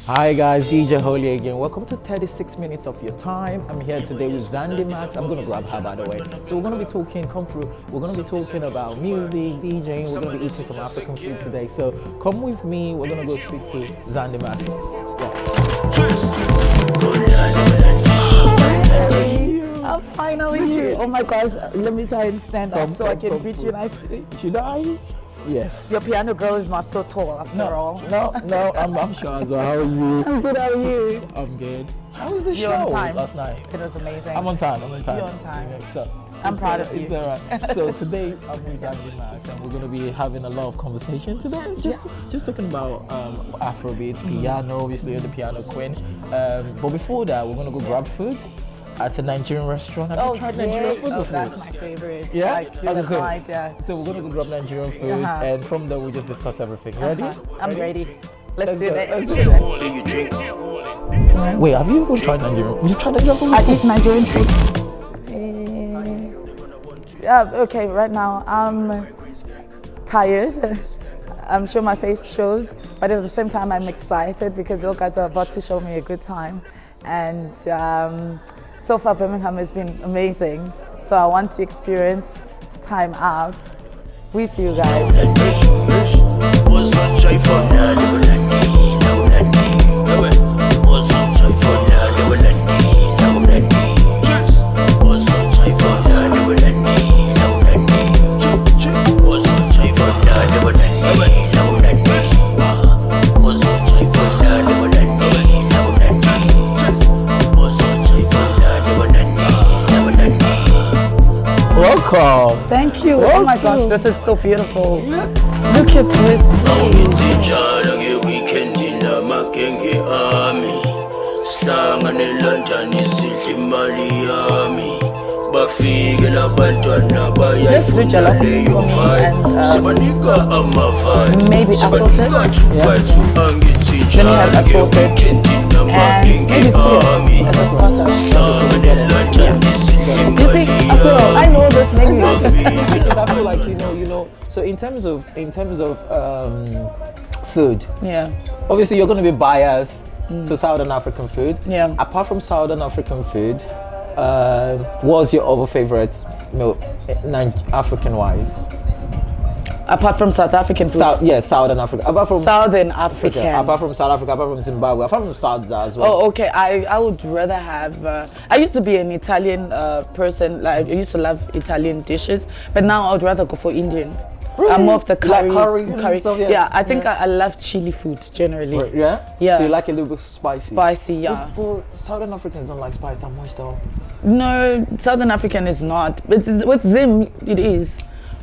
Hi guys, DJ Holy again. Welcome to 36 minutes of your time. I'm here today with Zandimaz. I'm gonna grab her, by the way. So we're gonna be talking, we're gonna be talking about music, DJing. We're gonna be eating some African food today. So come with me. We're gonna go speak to Zandimaz. Yeah. I'm finally here. Oh my gosh, let me try and stand up so I can reach you nicely. Should I? Yes. Your piano girl is not so tall after all. No, I'm Shimza. How are you? I'm good, how are you? I'm good. How was the You're show on time. last night? It was amazing. I'm on time. You're on time. Yeah, so, I'm proud of you. It's alright. So today I'm with Zandimaz and we're going to be having a lot of conversation today. Just talking about Afrobeats, piano, obviously you're the piano queen. But before that, we're going to go grab food at a Nigerian restaurant. Have you tried Nigerian food before? That's my favorite. Yeah? Like, you have no idea. So we're going to go grab Nigerian food and from there we'll just discuss everything. Ready? I'm ready. Let's do Let's it. Wait, have you ever tried Nigerian? You tried Nigerian food? I eat Nigerian food. Yeah, okay, right now I'm tired. I'm sure my face shows, but at the same time I'm excited because you guys are about to show me a good time. And so far Birmingham has been amazing. So I want to experience time out with you guys. Welcome. Thank you. Oh my gosh, this is so beautiful. Look at this Let's do jalapeno for me and maybe assorted. Yeah. Then you have assorted and maybe sweet as a starter. You see, after all, I know this menu. I feel like you know. So in terms of food, Yeah. obviously you're going to be biased to Southern African food. Yeah. Apart from Southern African food, what's your other favorite meal, African-wise? Apart from South African food. Southern Africa. Apart from Southern African. Apart from South Africa, apart from Zimbabwe, apart from Zandza as well. Oh, okay. I would rather have. I used to be an Italian person. Like I used to love Italian dishes, but now I would rather go for Indian. Really? I'm more of the curry. Like curry stuff, yeah, I think I love chili food generally. Right, yeah? Yeah. So you like it a little bit spicy? Spicy, yeah. But Southern Africans don't like spice that much though. No, Southern African is not. But with Zim, it is.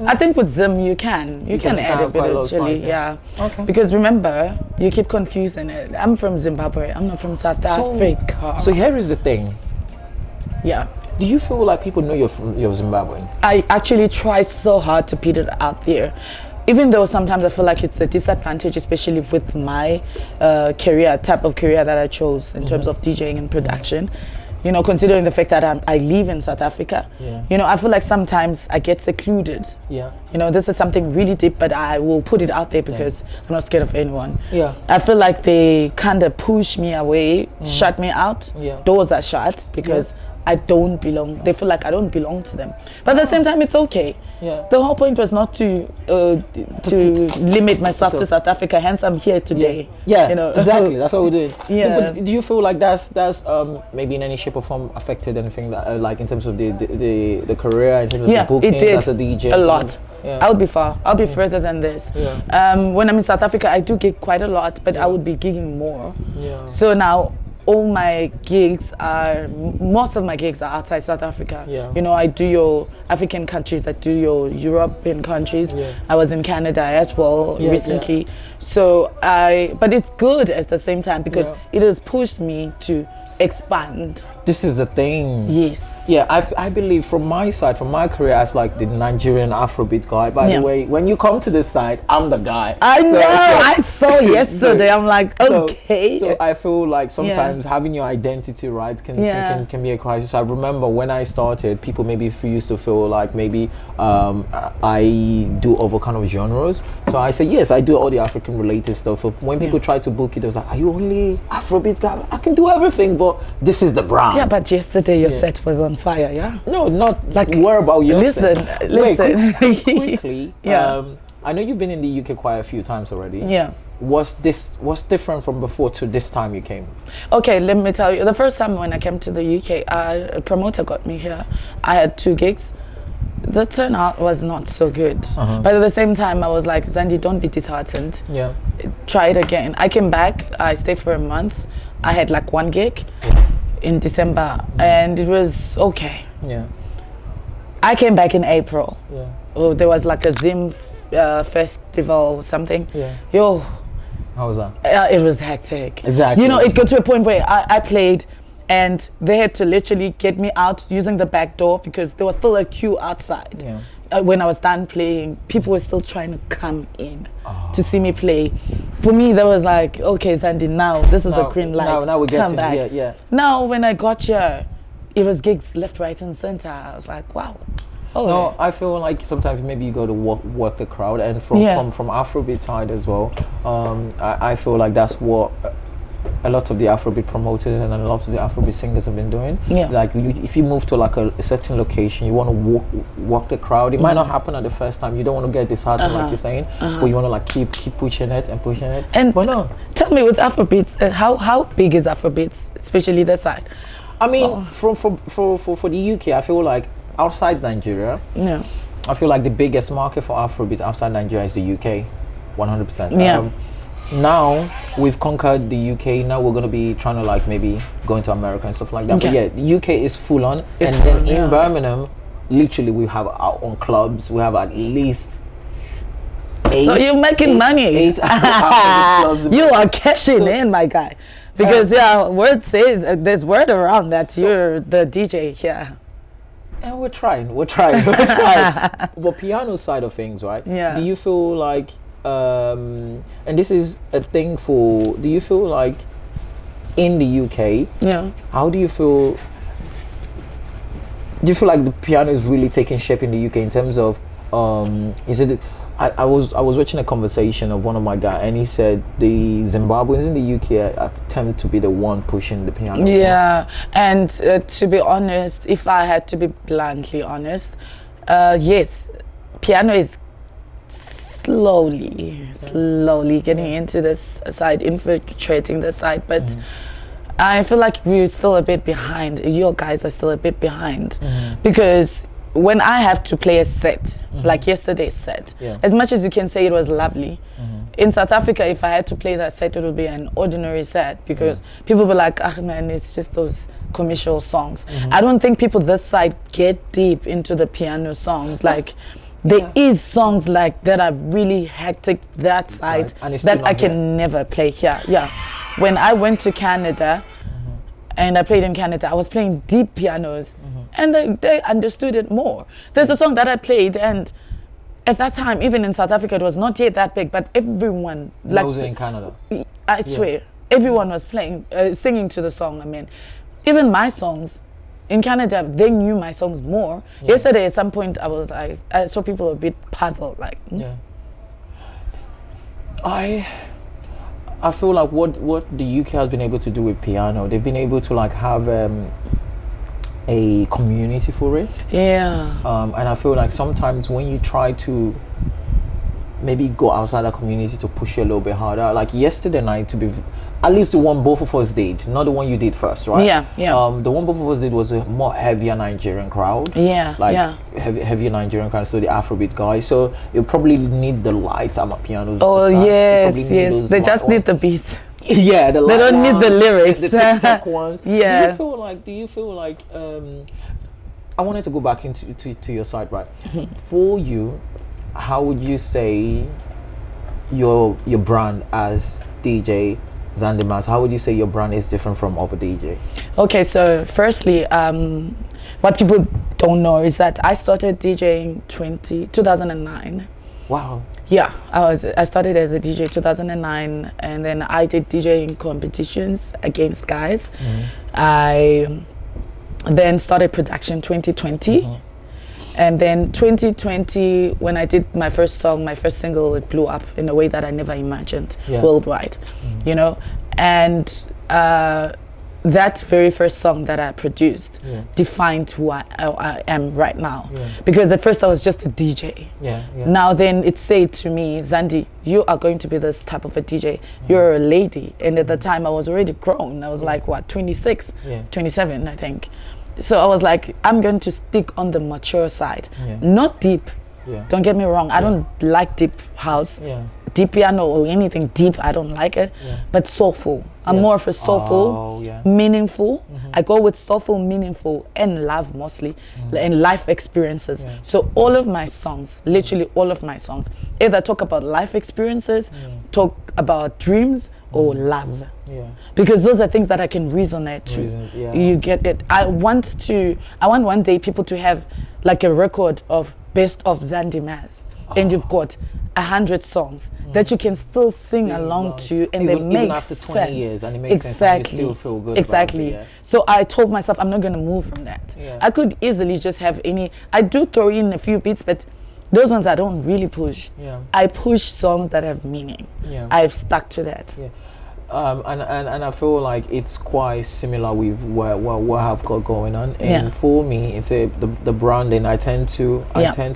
I think with Zim you can add a bit of chili, yeah. Okay. Because remember, you keep confusing it. I'm from Zimbabwe. I'm not from South Africa. So here is the thing. Yeah. Do you feel like people know you're Zimbabwean? I actually try so hard to put it out there. Even though sometimes I feel like it's a disadvantage, especially with my type of career that I chose in terms of DJing and production. You know, considering the fact that I live in South Africa, you know, I feel like sometimes I get secluded. Yeah. You know, this is something really deep, but I will put it out there because I'm not scared of anyone. Yeah. I feel like they kind of push me away, shut me out. Yeah. Doors are shut because I don't belong. They feel like I don't belong to them. But at the same time, it's okay. Yeah. The whole point was not to limit myself to South Africa. Hence, I'm here today. Yeah. You know, Exactly. That's what we did. Yeah. But do you feel like that's maybe in any shape or form affected anything that like in terms of the career, in terms of the bookings it did. as a DJ? A lot. Yeah. I'll be far. I'll be further than this. Yeah. When I'm in South Africa, I do gig quite a lot, but I would be gigging more. Yeah. So now, all my gigs most of my gigs are outside South Africa. Yeah. You know, I do your African countries, I do your European countries. Yeah. I was in Canada as well recently. Yeah. So but it's good at the same time because it has pushed me to expand. This is the thing. Yes. Yeah, I believe from my side, from my career as like the Nigerian Afrobeat guy. By the way, when you come to this side, I'm the guy. I know. I saw yesterday. I'm like, okay. So I feel like sometimes having your identity right can be a crisis. I remember when I started, people maybe used to feel like maybe I do other kind of genres. So I say yes, I do all the African related stuff. So when people try to book it, I was like, are you only Afrobeat guy? I can do everything, but this is the brand. Yeah, but yesterday your set was on fire, yeah? No, not like where about your listen. Wait, quickly. I know you've been in the UK quite a few times already. Yeah. What's different from before to this time you came? Okay, let me tell you. The first time when I came to the UK, a promoter got me here. I had 2 gigs. The turnout was not so good. But at the same time, I was like, Zandi, don't be disheartened. Yeah. Try it again. I came back. I stayed for a month. I had like 1 gig in December, and it was okay. Yeah. I came back in April. Yeah. Oh, there was like a Zim festival or something. Yeah. Yo. How was that? It was hectic. Exactly. You know, it got to a point where I played, and they had to literally get me out using the back door because there was still a queue outside. Yeah. When I was done playing, people were still trying to come in to see me play. For me, that was like, okay, Zandi, now this is the green light. Now we're getting back. Yeah. Now, when I got here, it was gigs left, right, and center. I was like, wow. Oh, no, I feel like sometimes maybe you got to work the crowd, and from Afrobeat side as well. I feel like that's what a lot of the Afrobeat promoters and a lot of the Afrobeat singers have been doing. Yeah. Like if you move to like a certain location, you want to walk the crowd. It might not happen at the first time. You don't want to get disheartened, like you're saying, but you want to like keep pushing it and pushing it. And but no, tell me with Afrobeats, how big is Afrobeats, especially that side? I mean, for the UK, I feel like outside Nigeria, I feel like the biggest market for Afrobeats outside Nigeria is the UK, 100%. Yeah. Now we've conquered the UK. Now we're gonna be trying to like maybe go into America and stuff like that. But yeah, the UK is full on. And then in Birmingham, literally we have our own clubs. We have at least 8. So you're making money. 8 clubs. You are cashing in, my guy. Because word says there's word around that you're the DJ here. And we're trying. But piano side of things, right? Yeah. Do you feel like and this is a thing for, do you feel like in the UK, how do you feel like the piano is really taking shape in the UK in terms of is it I was watching a conversation of one of my guys, and he said the Zimbabweans in the UK attempt to be the one pushing the piano. Yeah, and to be honest, if I had to be bluntly honest, yes, piano is slowly getting into this side, infiltrating the side, but I feel like we're still a bit behind. Your guys are still a bit behind because when I have to play a set, like yesterday's set, as much as you can say it was lovely, in South Africa, if I had to play that set, it would be an ordinary set because people be like, ah man, it's just those commercial songs. I don't think people this side get deep into the piano songs. Like there is songs like that are really hectic that side that I can never play here. Yeah, when I went to Canada and I played in Canada, I was playing deep pianos and they understood it more. There's a song that I played, and at that time, even in South Africa, it was not yet that big, but everyone knows it in Canada. I swear, everyone was playing, singing to the song. I mean, even my songs in Canada, they knew my songs more. Yesterday, at some point, I saw people a bit puzzled, like. I feel like what the UK has been able to do with piano, they've been able to like have a community for it. Yeah. And I feel like sometimes when you try to maybe go outside the community to push it a little bit harder, like yesterday night, to be at least the one both of us did, not the one you did first, right? Yeah. The one both of us did was a more heavier Nigerian crowd. Heavier Nigerian crowd, so the Afrobeat guys. So you probably need the lights Amapianos. Oh yes. They just need the beats. Yeah, they don't need the lyrics. The TikTok ones. Yeah. Do you feel like I wanted to go back to your side, right? For you, how would you say your brand as DJ Zandimaz, how would you say your brand is different from other DJ? Okay, so firstly, what people don't know is that I started DJing 2009. Wow. Yeah, I started as a DJ 2009, and then I did DJing competitions against guys. I then started production 2020. And then 2020, when I did my first song, my first single, it blew up in a way that I never imagined worldwide, you know. And that very first song that I produced defined who I am right now. Because at first I was just a DJ. Now then it said to me, Zandi, you are going to be this type of a DJ. You're a lady. And at the time I was already grown. I was like, what, 26, 27, I think. So I was like, I'm going to stick on the mature side, not deep. Don't get me wrong. I don't like deep house, deep piano or anything deep. I don't like it, but soulful. I'm more of a soulful, meaningful. I go with soulful, meaningful, and love mostly, and life experiences. So all of my songs, literally all of my songs, either talk about life experiences, talk about dreams, or love. Because those are things that I can resonate to. You get it. I want one day people to have like a record of best of Zandimaz, and you've got 100 songs that you can still sing along to, and they make even after 20 sense. years, and it makes sense, and you still feel good about it, So I told myself I'm not going to move from that. I could easily just have I do throw in a few beats, but those ones I don't really push. I push songs that have meaning. I've stuck to that. And I feel like it's quite similar with what I've got going on. And for me, it's the branding. I tend to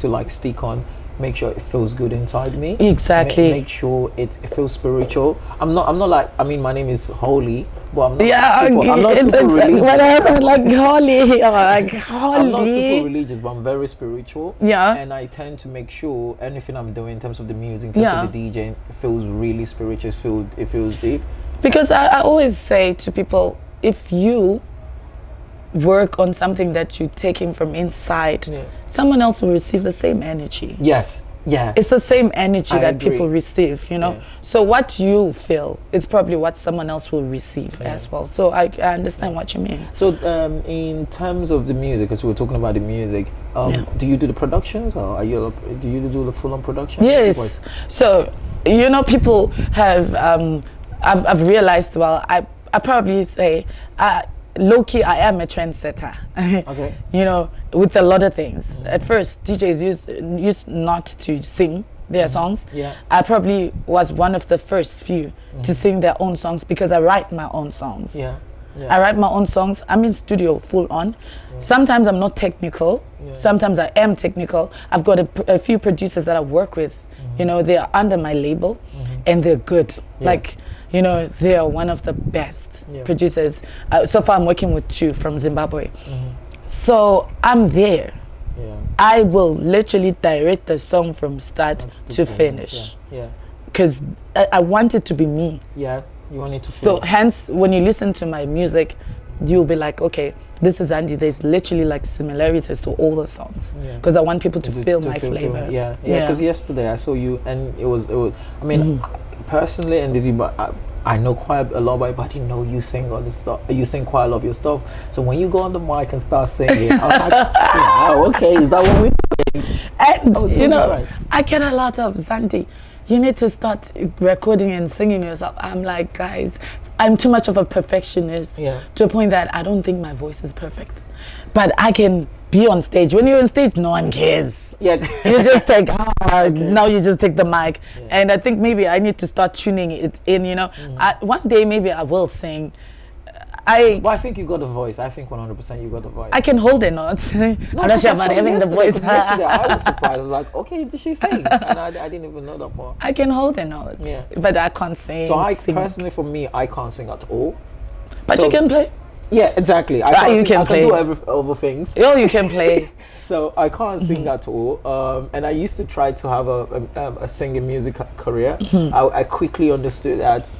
like stick on, make sure it feels good inside me. Exactly. Make sure it feels spiritual. I'm not like, I mean, my name is Holy, but I'm not I'm not super religious. Whatever, like holy, or like holy. I'm not super religious, but I'm very spiritual. And I tend to make sure anything I'm doing in terms of the music, in terms of the DJing, it feels really spiritual. It feels deep. Because I always say to people, if you work on something that you're taking from inside, someone else will receive the same energy. It's the same energy that people receive, you know. So what you feel is probably what someone else will receive as well. So I understand what you mean. So in terms of the music, because we were talking about the music, do you do the productions, or do you do the full-on production? Yes. So, you know, people have I've realized, well, I probably say low-key I am a trendsetter. You know, with a lot of things. At first DJs used not to sing their songs. I probably was one of the first few to sing their own songs, because I write my own songs. I write my own songs. I'm in studio full on. Sometimes I'm not technical, sometimes I am technical. I've got a few producers that I work with. You know, they are under my label, and they're good. Like, you know, they are one of the best producers. So far I'm working with 2 from Zimbabwe. So I'm there. I will literally direct the song from start to finish. Because I want it to be me. You want it to feel. So hence, when you listen to my music, you'll be like, okay, this is Andy. There's literally like similarities to all the songs, because I want people to feel my flavor. Because yesterday I saw you, and it was. I mean, personally, and I know quite a lot about it, but I didn't know you sing all this stuff. You sing quite a lot of your stuff. So when you go on the mic and start singing, I was like, wow, okay, is that what we doing? And you know, I get a lot of Zandi. You need to start recording and singing yourself. I'm like, guys, I'm too much of a perfectionist to a point that I don't think my voice is perfect. But I can be on stage. When you're on stage, no one cares. You just take, now you just take the mic. And I think maybe I need to start tuning it in, you know. One day maybe I will sing. Well, I think you got the voice. I think 100% you got the voice. I can hold a note. I'm not sure about having the voice. Yesterday I was surprised. I was like, okay, did she sing? And I didn't even know that part. I can hold a note, but I can't sing. So personally, for me, I can't sing at all. But you can play. Yeah, exactly. I can do other things. Oh, you can play. So I can't sing at all. And I used to try to have a singing music career. I quickly understood that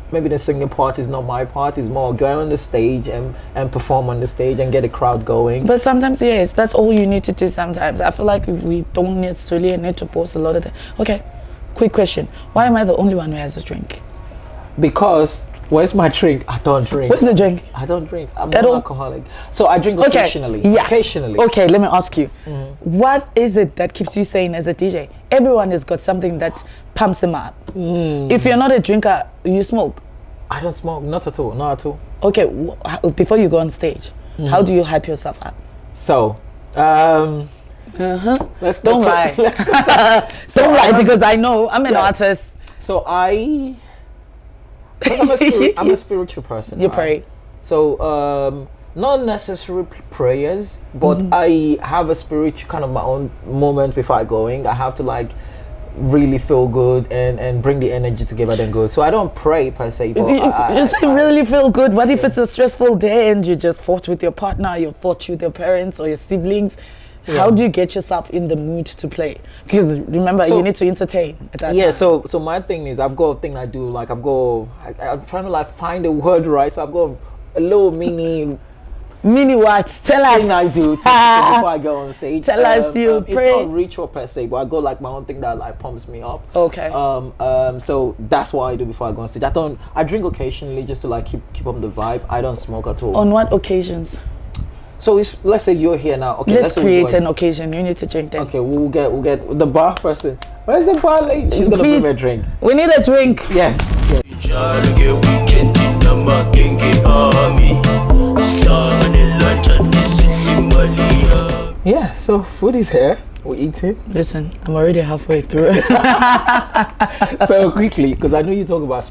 maybe the singing part is not my part. It's more go on the stage and perform on the stage and get a crowd going. But sometimes, yes, that's all you need to do sometimes. I feel like we don't necessarily need to force a lot of things. Okay, quick question. Why am I the only one who has a drink? Because Where's my drink? I don't drink. Where's the drink? I don't drink. I'm not alcoholic. So I drink occasionally. Yeah. Occasionally. Okay, let me ask you. What is it that keeps you sane as a DJ? Everyone has got something that pumps them up. If you're not a drinker, you smoke. I don't smoke. Not at all. Not at all. Okay, before you go on stage, how do you hype yourself up? So, let's Don't lie. Don't lie, because I know I'm an artist. So I'm a spiritual person. You pray. So not necessarily prayers, but I have a spiritual kind of my own moment before I go in. I have to like really feel good and bring the energy together then go. So I don't pray per se, but you say really feel good. What if it's a stressful day and you just fought with your partner, you fought with your parents or your siblings? How do you get yourself in the mood to play? Because remember, you need to entertain at that time. So my thing is, I've got a thing I do, like I'm trying to like find the word right. So I've got a little mini what? Tell us. Thing I do before I go on stage. Tell us, you pray. It's not ritual per se, but I got like my own thing that like pumps me up. Okay. So that's what I do before I go on stage. I drink occasionally just to like keep up the vibe. I don't smoke at all. On what occasions? So let's say you're here now. Okay, let's create an occasion. You need to drink then. Okay, we'll get the bar person. Where's the bar lady? She's gonna bring me a drink. We need a drink. Yes. Yeah. So food is here. We're eating. Listen, I'm already halfway through. So quickly, because I know you talk about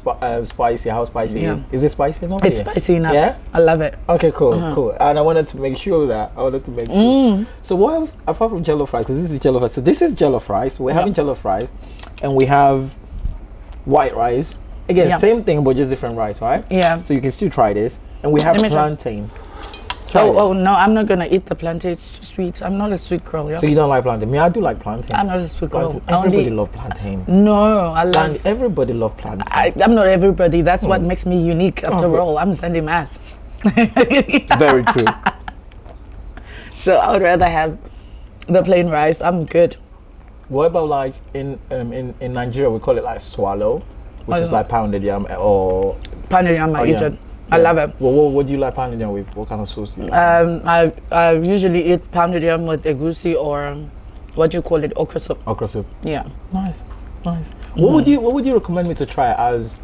spicy. How spicy is? Is it spicy enough? It's spicy enough. Yeah, I love it. Okay, cool. And I wanted to make sure that So what apart from jollof fries? Because this is jollof fries. So this is jollof rice. We're having jollof fries, and we have white rice. Again, same thing, but just different rice, right? Yeah. So you can still try this, and we have plantain. Oh no, I'm not gonna eat the plantain. It's too sweet. I'm not a sweet girl. Yeah? So you don't like plantain? Me, I do like plantain. I'm not a sweet girl. Everybody love plantain. No, I love. Everybody love plantain. I'm not everybody. That's what makes me unique. After all, I'm Zandimaz. Very true. So I would rather have the plain rice. I'm good. What about like in Nigeria we call it like swallow, which is like pounded yam or pounded yam. I love it. Well, what do you like pounded yam with? What kind of sauce do you like? I usually eat pounded yam with egusi or what do you call it, okra soup. Okra soup. Yeah. Nice. What would you recommend me to try as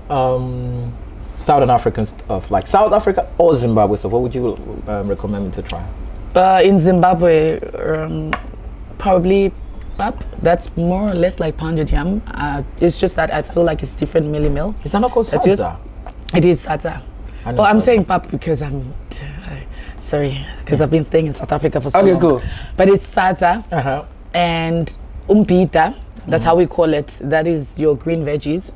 Southern African stuff, like South Africa or Zimbabwe stuff? What would you recommend me to try? In Zimbabwe, probably pap. That's more or less like pounded yam. It's just that I feel like it's different meal. Is that not called sadza? It is sadza. Oh, I'm saying pap because I'm sorry, because I've been staying in South Africa for so long. Okay, cool. But it's sadza and umbita. That's how we call it. That is your green veggies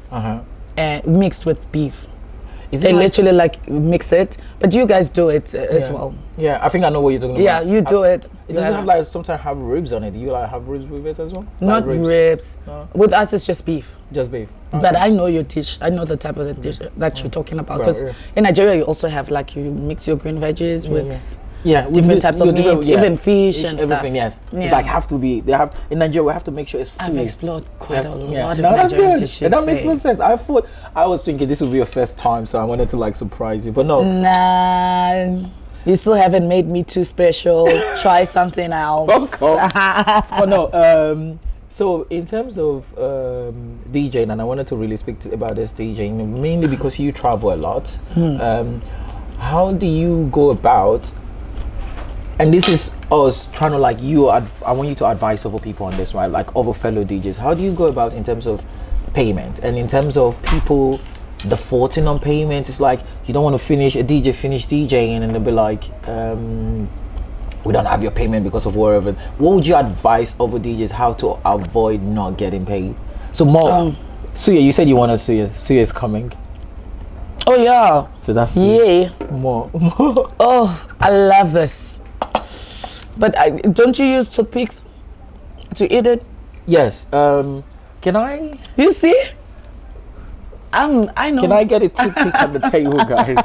mixed with beef. They literally like mix it, but you guys do it as well. Yeah, I think I know what you're talking about. Yeah, you do it. It doesn't have like sometimes have ribs on it. Do you like have ribs with it as well? Not like ribs. No. With us, it's just beef. Just beef. Okay. But I know your dish. I know the type of the dish that you're talking about. Because in Nigeria, you also have like you mix your green veggies with different types of meat, even fish and everything. Yes, it's like have to be. They have in Nigeria. We have to make sure it's full. I've explored quite a lot of Nigerian dishes. That makes more sense. I was thinking this would be your first time, so I wanted to like surprise you, but no. Nah, you still haven't made me too special. Try something else. But no. So in terms of DJing, and I wanted to really speak about this DJing mainly because you travel a lot. How do you go about? And this is us trying to like I want you to advise other people on this, right? Like other fellow DJs. How do you go about in terms of payment and in terms of people defaulting on payment? It's like you don't want to finish DJing and then they'll be like, we don't have your payment because of whatever. What would you advise other DJs how to avoid not getting paid? So more, Suya, you said you wanted Suya. Suya is coming. Oh yeah. So that's more. Oh, I love this. But don't you use toothpicks to eat it? Yes. Can I? You see? I know. Can I get a toothpick on the table, guys?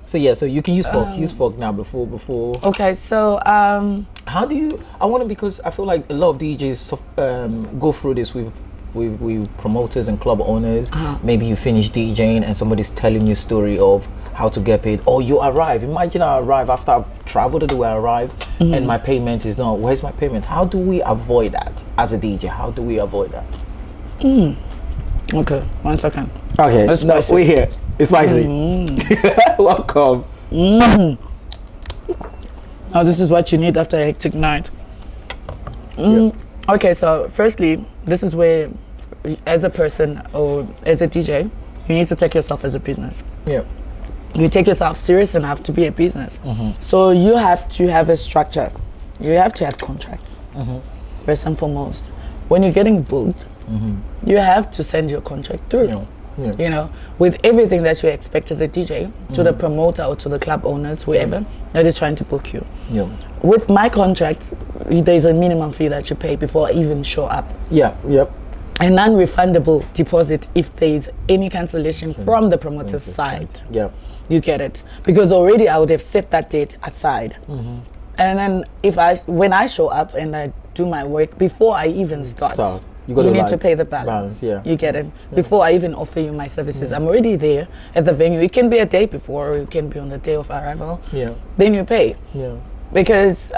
So you can use fork. Use fork now before. Okay, so how do you? I want to because I feel like a lot of DJs go through this with with promoters and club owners. Maybe you finish DJing and somebody's telling you a story of how to get paid, or you arrive. Imagine I arrive after I've traveled to where I arrive, and my payment is not. Where's my payment? How do we avoid that as a DJ? How do we avoid that? Okay, 1 second. Okay, no, we're here. It's spicy. Welcome. Oh, this is what you need after a hectic night. Okay, so firstly, this is where, as a person or as a DJ, you need to take yourself as a business. Yeah. You take yourself serious enough to be a business. So you have to have a structure. You have to have contracts, first and foremost. When you're getting booked, you have to send your contract through. You know, with everything that you expect as a DJ, to the promoter or to the club owners, whoever that is trying to book you. With my contract, there's a minimum fee that you pay before I even show up. A non-refundable deposit if there's any cancellation from the promoter's side. You get it, because already I would have set that date aside. And then when I show up and I do my work before I even start, you need to pay the balance. You get it. Before I even offer you my services, I'm already there at the venue. It can be a day before, or it can be on the day of arrival. Then you pay. Because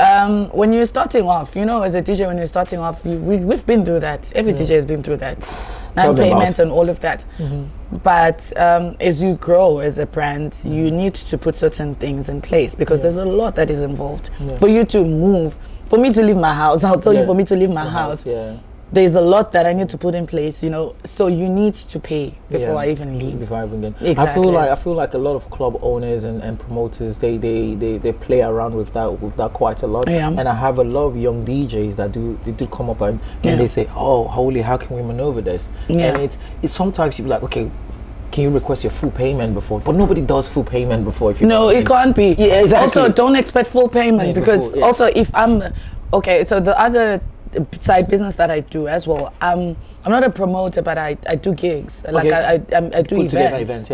when you're starting off, you know, as a DJ, when you're starting off, we've been through that. Every DJ has been through that. Non-payments and all of that. But as you grow as a brand, you need to put certain things in place, because there's a lot that is involved. For you to move, for me to leave my house, I'll tell you, for me to leave my house, there's a lot that I need to put in place, you know. So you need to pay before I even leave. Before I even get. Exactly. I feel like a lot of club owners and promoters, they play around with that quite a lot. And I have a lot of young DJs that do come up and they say, "Oh, holy, how can we maneuver this?" And it's sometimes you be like, okay, can you request your full payment before? But nobody does full payment before. If you it can't be. Also, don't expect full payment, because also if I'm so the other side business that I do as well, I'm not a promoter, but I do gigs. Like I do events.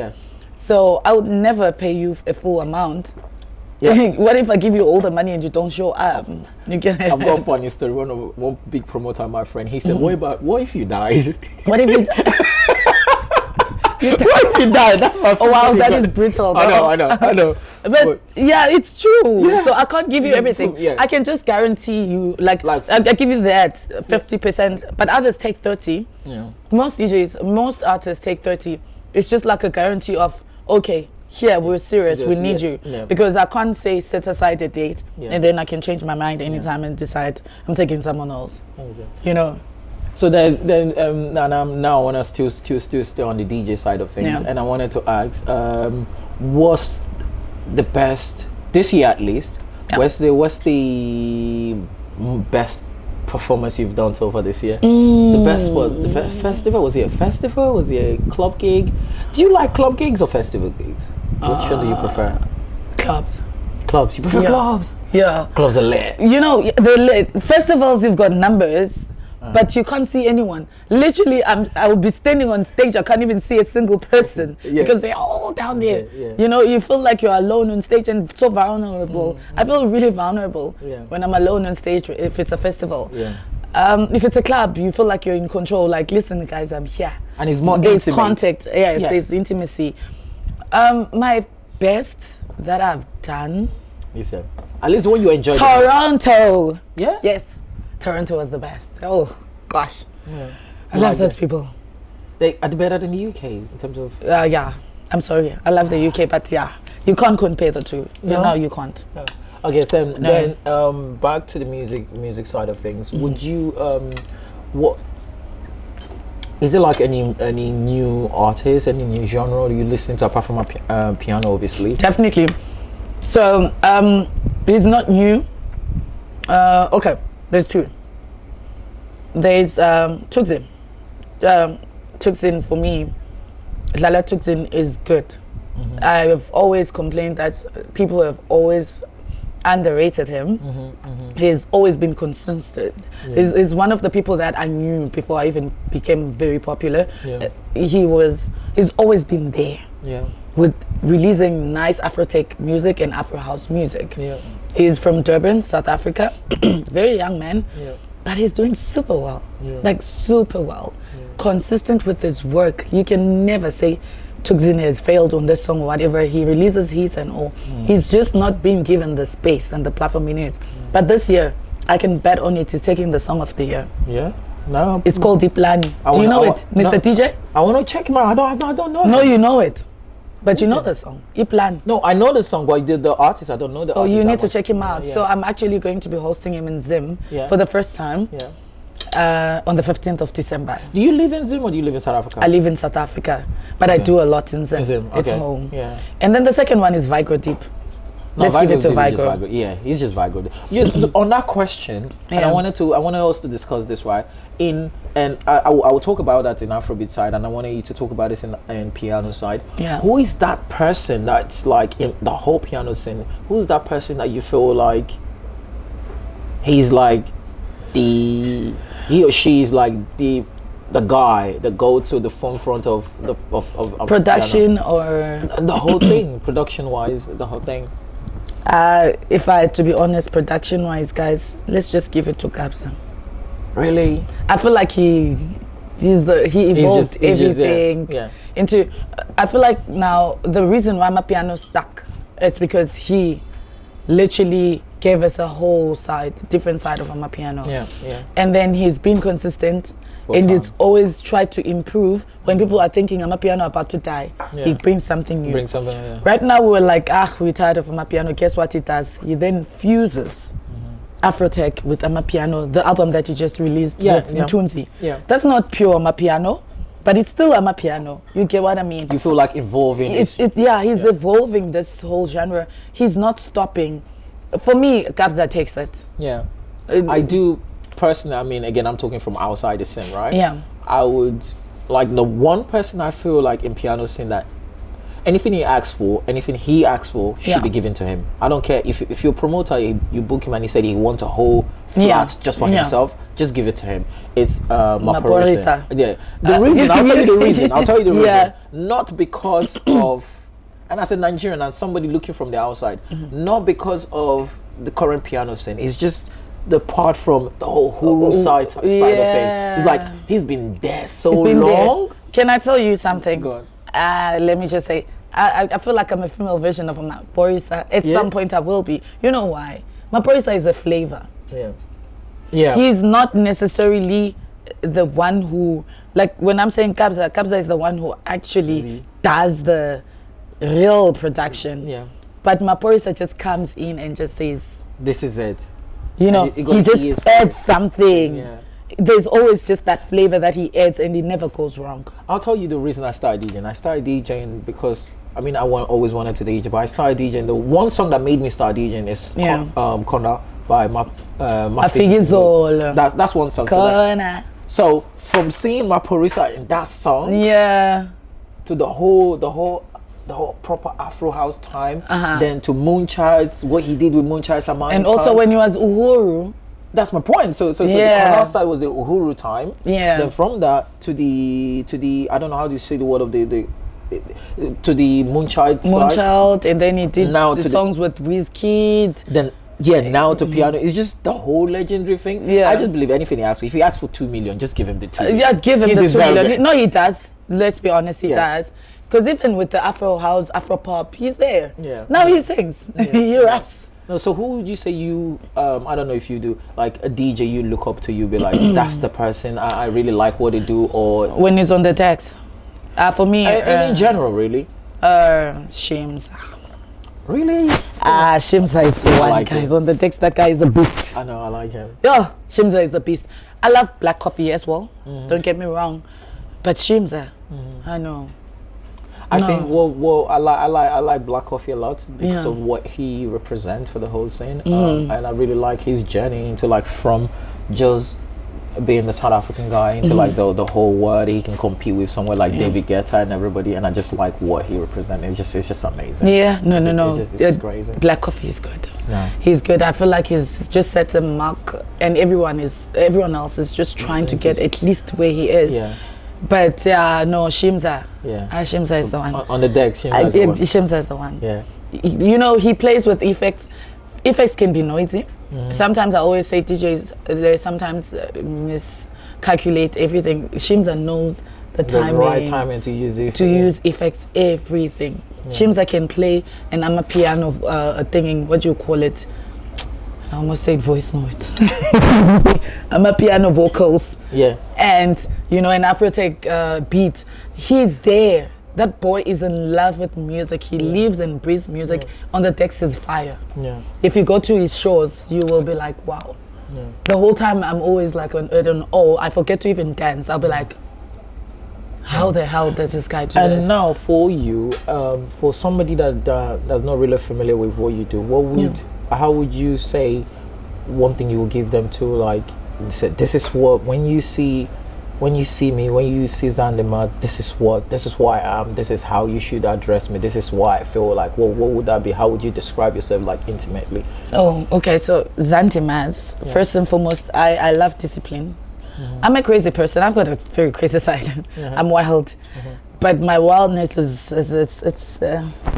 So I would never pay you a full amount. What if I give you all the money and you don't show up? You get it? I've got a funny story. One big promoter, my friend, he said, what if you died? What if you what if you died? That's my Oh wow, that is brutal. I know. But yeah, it's true. So I can't give you everything. I can just guarantee you, like I give you that 50%, but others take 30. Most DJs, most artists take 30. It's just like a guarantee of, okay, here we're serious, we need you. Because I can't say set aside a date and then I can change my mind anytime and decide I'm taking someone else. You know. So then now I want to still stay on the DJ side of things, and I wanted to ask, what's the best this year at least? What's the best performance you've done so far this year? The best what? The festival? Was it a festival? Was it a club gig? Do you like club gigs or festival gigs? Which one do you prefer? Clubs. Clubs. You prefer clubs? Yeah. Clubs are lit. You know, they're lit. Festivals, you've got numbers. But you can't see anyone. Literally, I will be standing on stage. I can't even see a single person because they're all down there. You know, you feel like you're alone on stage and so vulnerable. I feel really vulnerable when I'm alone on stage if it's a festival. If it's a club, you feel like you're in control. Like, listen, guys, I'm here. And it's more there's intimate. Contact. There's intimacy. My best that I've done. You said at least when you enjoyed. Toronto. Yes. Toronto was the best. Oh gosh, I love those people. They are better than the UK in terms of. I'm sorry, I love the UK, but you can't compare the two. No, you can't. Okay, so then back to the music side of things. Would you what is it like any new artists, any new genre you listen to apart from piano, obviously? Definitely. So it's not new. Okay. There's two. There's Tuxin. Tuxin for me, Lala Tuxin is good. I have always complained that people have always underrated him. He's always been consistent. He's one of the people that I knew before I even became very popular. He's always been there. With releasing nice Afro-tech music and Afro house music. He's from Durban, South Africa. Very young man, but he's doing super well. Like super well. consistent with his work. You can never say Tuxine has failed on this song or whatever. He releases hits and all. He's just not being given the space and the platform in it. But this year, I can bet on it. He's taking the song of the year. Yeah. No. It's called Diplani. Do you know it, Mr. DJ? I want to check him out. I don't know. No, you know it. But you know the song, Iplan. No, I know the song, but the artist, I don't know the artist. Oh, you need to check him out. Yeah. So I'm actually going to be hosting him in Zim for the first time. Yeah. On the 15th of December. Do you live in Zim or do you live in South Africa? I live in South Africa, but I do a lot in Zim. Okay. It's home. Yeah. And then the second one is Vigro Deep. No, Let's give it to Vigro. Yeah, he's just Vigro. On that question, and I wanted us to discuss this, right? I will talk about that in Afrobeat side, and I wanted you to talk about this in piano side. Yeah. Who is that person that's like in the whole piano scene? Who is that person that you feel like he's like he or she is like the guy that go to the front of production piano. or the whole thing, production wise, the whole thing? If I had to be honest, production wise, guys, let's just give it to Kabza. Really? I feel like he evolved everything into. I feel like now the reason why Amapiano stuck, it's because he literally gave us a whole different side of Amapiano. Yeah. And then he's been consistent. He's always tried to improve. When people are thinking Amapiano about to die, he brings something new. Right now we were like, we're tired of Amapiano. Guess what he does? He then fuses Afrotech with Amapiano, the album that he just released with Mtunzi. Yeah. That's not pure Amapiano, but it's still Amapiano. You get what I mean? You feel like evolving. He's evolving this whole genre. He's not stopping. For me, Kabza takes it. Yeah. I do personally, I mean, again, I'm talking from outside the scene, right? Yeah. I would, like, the one person I feel like in piano scene that anything he asks for should be given to him. I don't care if you're a promoter, you book him and he said he wants a whole flat just for himself, just give it to him. It's Maporisa. Yeah. The reason, I'll tell you the reason. Not because of, and as a Nigerian and somebody looking from the outside, not because of the current piano scene. It's just the part from the whole Huru side of things. It's like he's been there so long. Can I tell you something? Go on. Let me just say, I feel like I'm a female version of Maporisa. At some point I will be. You know why? Maporisa is a flavor. Yeah. He's not necessarily the one who, like when I'm saying Kabza is the one who actually does the real production. Yeah. But Maporisa just comes in and just says, this is it. You know, he just adds something. Yeah. There's always just that flavor that he adds and it never goes wrong. I'll tell you the reason I started DJing. I started DJing because, I mean, always wanted to DJ, but I started DJing. The one song that made me start DJing is Konda by Afigizol. That's one song. So from seeing Maporisa in that song to the whole proper Afro house time, then to Moonchild's, what he did with Moonchild Samantha. And also when he was Uhuru. That's my point. So the Canal side was the Uhuru time. Yeah. Then from that to the I don't know how do you say the word of the to the Moonchild side. And then he did now the songs with Wizkid. Then now to piano. It's just the whole legendary thing. Yeah. I just believe anything he asks for. If he asks for 2 million, just give him the 2 million. Give him the 2 million. No, he does. Let's be honest, he does. Because even with the Afro house, Afro pop, he's there. Yeah. Now he sings. He raps. No, so who would you say you, I don't know if you do, like a DJ you look up to, you be like, that's the person, I really like what they do, or... When he's on the decks? For me... in general, really? Shimza. Really? Shimza is the one, like guys. On the decks, that guy is the beast. I know, I like him. Yeah, Shimza is the beast. I love black coffee as well, don't get me wrong. But Shimza, I know. I think I like Black Coffee a lot because of what he represents for the whole scene, and I really like his journey into like from just being the South African guy into like the whole world. He can compete with somewhere like David Guetta and everybody, and I just like what he represents. It's just amazing. Yeah, it's just crazy. Black Coffee is good. Yeah. He's good. I feel like he's just set a mark, and everyone else is just trying to get at least where he is. Yeah. But Shimza. Yeah. Shimza is the one. On the deck, Shimza is the one. Yeah. You know, he plays with effects. Effects can be noisy. Sometimes I always say DJs, they sometimes calculate everything. Shimza knows the timing. The right timing to use it. To use effects, everything. Yeah. Shimza can play an Amapiano thinking, what do you call it? I almost said voice note. Amapiano vocals. Yeah. And, you know, an Afrotech beat. He's there. That boy is in love with music. He lives and breathes music. On the decks is fire. Yeah. If you go to his shows, you will be like, wow. Yeah. The whole time I'm always like on I forget to even dance. I'll be like, how the hell does this guy do this? And now for you, for somebody that's not really familiar with what you do, how would you say one thing you will give them to, like, this is what, when you see me, when you see Zandimaz, this is who I am, this is how you should address me, this is why I feel like, what would that be? How would you describe yourself, like, intimately? Oh, okay, so Zandimaz, first and foremost, I love discipline. I'm a crazy person. I've got a very crazy side. I'm wild. But my wildness it's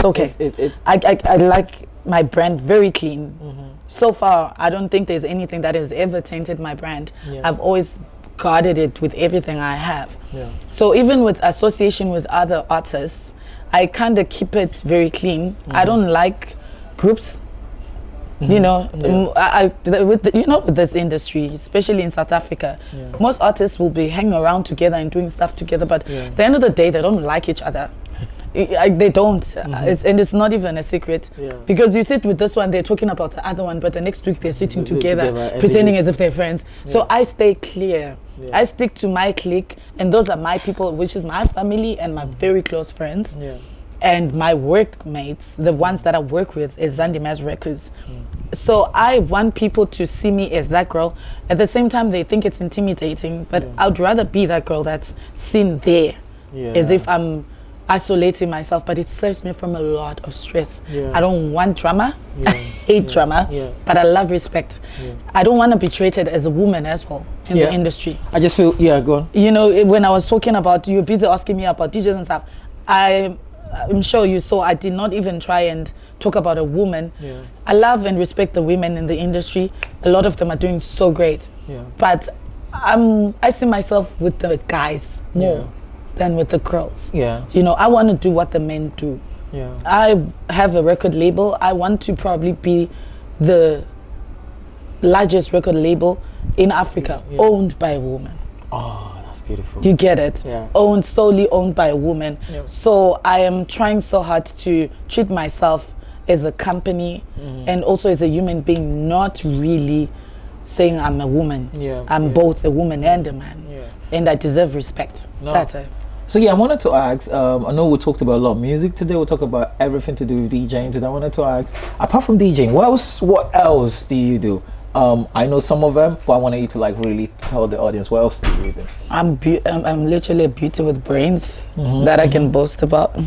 okay. I like my brand very clean. So far, I don't think there's anything that has ever tainted my brand. I've always guarded it with everything I have. So even with association with other artists, I kind of keep it very clean. I don't like groups. You know, with this industry, especially in South Africa, most artists will be hanging around together and doing stuff together, but at the end of the day, they don't like each other. They don't, and it's not even a secret, because you sit with this one, they're talking about the other one, but the next week they're sitting together pretending as if they're friends. So I stay clear. I stick to my clique, and those are my people, which is my family and my very close friends. And my workmates, the ones that I work with, is Zandimaz Records. So I want people to see me as that girl. At the same time, they think it's intimidating, but I'd rather be that girl that's seen there, as if I'm isolating myself, but it saves me from a lot of stress. I don't want drama. I hate drama, but I love respect. I don't want to be treated as a woman as well in the industry. I just feel, go on. You know, when I was talking about, you were busy asking me about DJs and stuff, I'm sure you saw I did not even try and talk about a woman. I love and respect the women in the industry. A lot of them are doing so great. But I see myself with the guys more than with the girls. You know, I want to do what the men do. I have a record label. I want to probably be the largest record label in Africa owned by a woman. Oh, beautiful. You get it? Solely owned by a woman. So I am trying so hard to treat myself as a company and also as a human being, not really saying I'm a woman. I'm both a woman and a man. And I deserve respect. That's it. So I wanted to ask, I know we talked about a lot of music today, we'll talk about everything to do with DJing today. I wanted to ask, apart from DJing, what else do you do? I know some of them, but I wanted you to like really tell the audience, what else do you do? I'm literally a beauty with brains that I can boast about.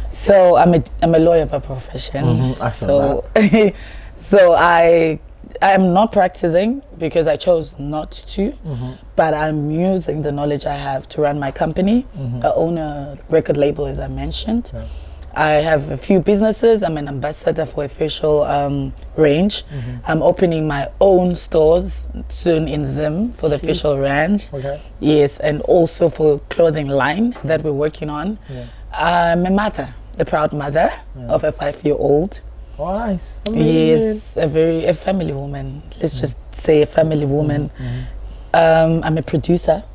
So I'm a lawyer by profession. So I'm not practicing because I chose not to, but I'm using the knowledge I have to run my company. I own a record label, as I mentioned. I have a few businesses. I'm an ambassador for official range. I'm opening my own stores soon in Zim for the official range. Yes, and also for clothing line that we're working on. I'm a mother, a proud mother of a 5-year-old. Oh, nice. Yes, a family woman. Let's just say a family woman. I'm a producer.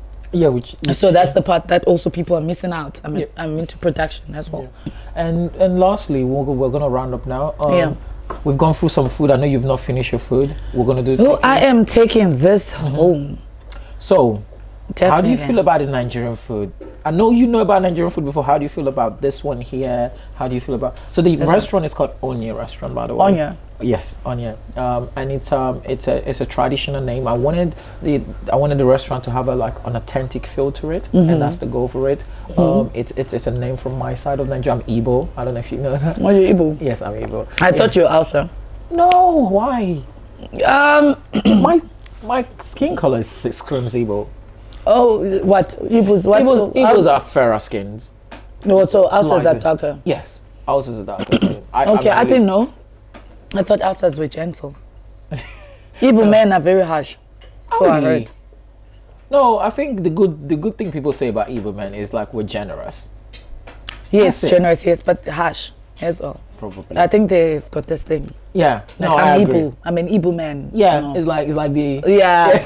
So that's the part that also people are missing out. I'm into production as well. And lastly, we're gonna round up now. We've gone through some food. I know you've not finished your food. We're gonna do. I am taking this home. So, how do you feel about the Nigerian food? I know you know about Nigerian food before. How do you feel about this one here? How do you feel about? So the restaurant is called Onye restaurant, by the way. Onye. Yes, Onye. And it's a traditional name. I wanted the restaurant to have an authentic feel to it, and that's the goal for it. It's a name from my side of Nigeria. I'm Igbo. I don't know if you know that. Are you Igbo? Yes, I'm Igbo. I thought you were Hausa. No, why? My skin color screams Igbo. Oh, what? Igbos are fairer skins. No, so Hausas are darker. Yes, Hausas are darker. I didn't know. I thought Hausas were gentle. Igbo men are very harsh. So I heard. No, I think the good thing people say about Igbo men is like we're generous. Yes, That's it. generous, yes, but harsh as well. Probably. I think they've got this thing. Yeah. Like, No, I I'm agree. Igbo. I'm an Igbo man. Yeah, you know. it's like the Yeah.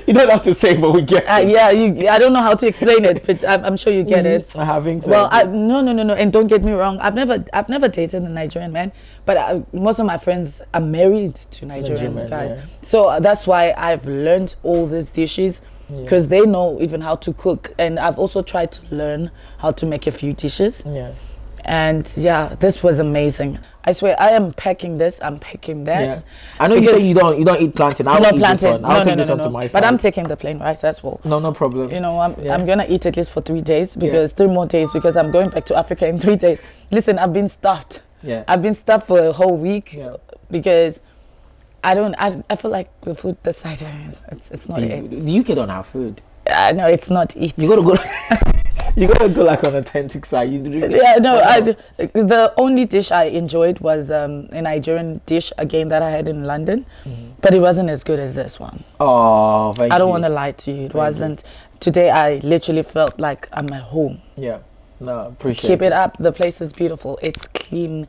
You don't have to say, but we get it. Yeah, I don't know how to explain it, but I'm sure you get it. I haven't said Well, it. no, and don't get me wrong. I've never dated a Nigerian man, but most of my friends are married to Nigerian men, guys. yeah. So that's why I've learned all these dishes because they know even how to cook, and I've also tried to learn how to make a few dishes. Yeah. And yeah, this was amazing. I swear, I am packing this. I'm packing that. Yeah. I know you Because- say you don't eat plantain. I'll No eat this plantain. one. I'll take no, this one to my side. But I'm taking the plain rice as well. No problem. You know, I'm gonna eat at least for 3 days because 3 more days because I'm going back to Africa in 3 days. Listen, I've been stuffed. Yeah. I've been stuffed for a whole week because I feel like the food this side it's not it. The UK don't have food. No, it's not it. You gotta go. You gotta go like on an authentic side. You do. Yeah, no. The only dish I enjoyed was a Nigerian dish again that I had in London, but it wasn't as good as this one. Oh, thank you. I don't want to lie to you. It wasn't. Today I literally felt like I'm at home. Yeah. No, appreciate Keep it up. The place is beautiful. It's clean.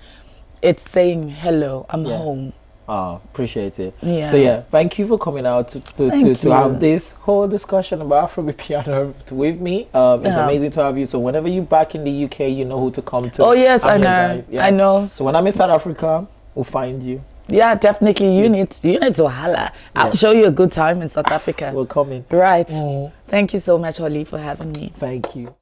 It's saying hello. I'm home. Oh, appreciate it. Yeah. So yeah, thank you for coming out to have this whole discussion about Afrobeat piano with me. It's amazing to have you. So whenever you're back in the UK, you know who to come to. Oh yes, I I'm your know. guy. Yeah. I know. So when I'm in South Africa, we'll find you. Yeah, definitely. You need to holla. I'll show you a good time in South Africa. We're coming. Right. Thank you so much, Holly, for having me. Thank you.